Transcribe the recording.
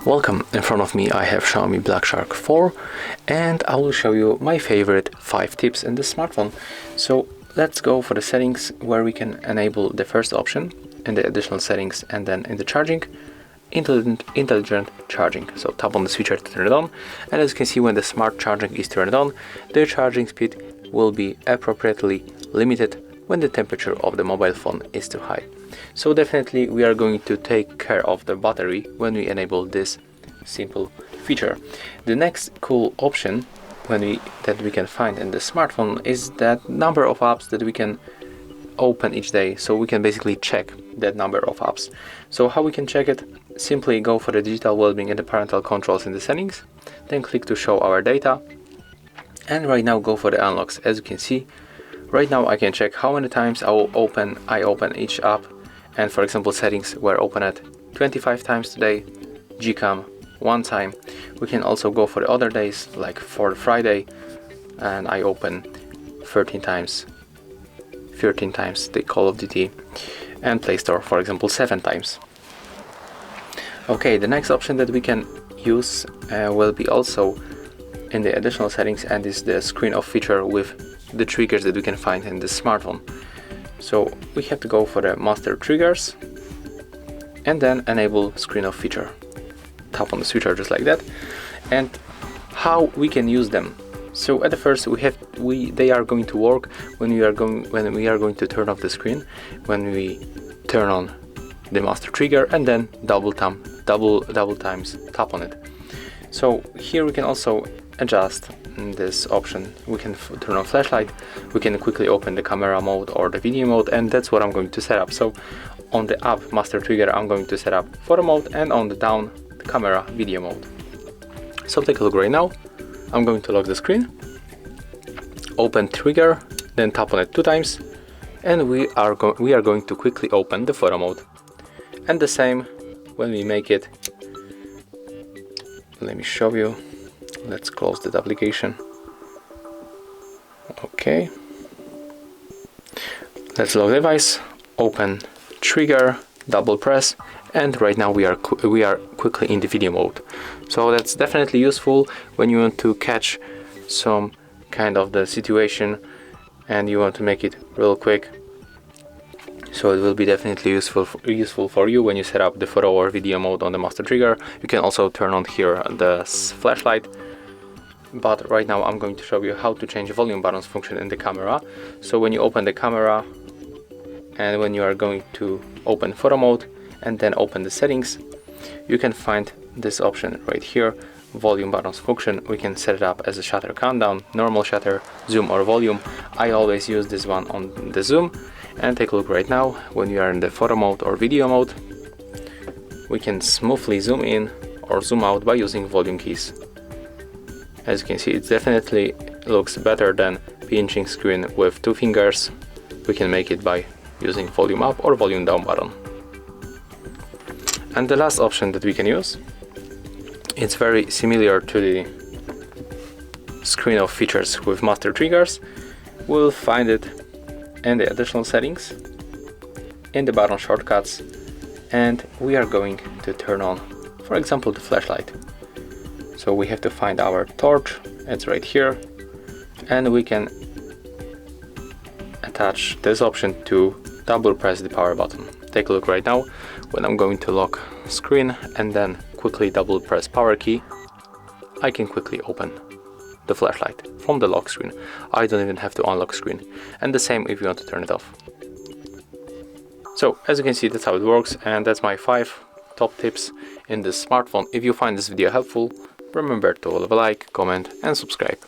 Welcome, in front of me I have XIAOMI Black Shark 4 and I will show you my favorite 5 tips in this smartphone. So let's go for the settings where we can enable the first option in the additional settings, and then in the charging, intelligent charging. So tap on the switcher to turn it on, and as you can see, when the smart charging is turned on, the charging speed will be appropriately limited when the temperature of the mobile phone is too high. So definitely we are going to take care of the battery when we enable this simple feature. The next cool option that we can find in the smartphone is that number of apps that we can open each day. So we can basically check that number of apps. So how we can check it? Simply go for the digital well-being and the parental controls in the settings, then click to show our data, and right now go for the unlocks. As you can see, right now I can check how many times I open each app, and for example, settings were opened 25 times today, Gcam 1 time. We can also go for the other days, like for Friday, and I open 13 times the Call of Duty, and Play Store, for example, 7 times. Okay, the next option that we can use will be also in the additional settings, and is the screen off feature with the triggers that we can find in this smartphone. So we have to go for the master triggers and then enable screen off feature. Tap on the switcher just like that. And how we can use them? So at the first they are going to work when we are going to turn off the screen, when we turn on the master trigger, and then double times tap on it. So here we can also adjust this option. We can turn on flashlight, we can quickly open the camera mode or the video mode, and that's what I'm going to set up. So on the up master trigger I'm going to set up photo mode, and on the down the camera video mode. So take a look right now. I'm going to lock the screen, open trigger, then tap on it 2 times, and we are going to quickly open the photo mode. And the same when we make it. Let me show you. Let's close that application. Okay. Let's lock the device, open trigger, double press, and right now we are quickly in the video mode. So that's definitely useful when you want to catch some kind of the situation and you want to make it real quick. So it will be definitely useful for you when you set up the photo or video mode on the master trigger. You can also turn on here the flashlight. But right now I'm going to show you how to change the volume buttons function in the camera. So when you open the camera, and when you are going to open photo mode and then open the settings, you can find this option right here, volume buttons function. We can set it up as a shutter countdown, normal shutter, zoom, or volume. I always use this one on the zoom. And take a look right now. When you are in the photo mode or video mode, we can smoothly zoom in or zoom out by using volume keys. As you can see, it definitely looks better than pinching screen with 2 fingers. We can make it by using volume up or volume down button. And the last option that we can use, it's very similar to the screen off features with master triggers. We'll find it in the additional settings, in the button shortcuts, and we are going to turn on, for example, the flashlight. So we have to find our torch, it's right here, and we can attach this option to double press the power button. Take a look right now. When I'm going to lock screen and then quickly double press power key, I can quickly open the flashlight from the lock screen. I don't even have to unlock screen, and the same if you want to turn it off. So as you can see, that's how it works, and that's my 5 top tips in this smartphone. If you find this video helpful, remember to leave a like, comment, and subscribe.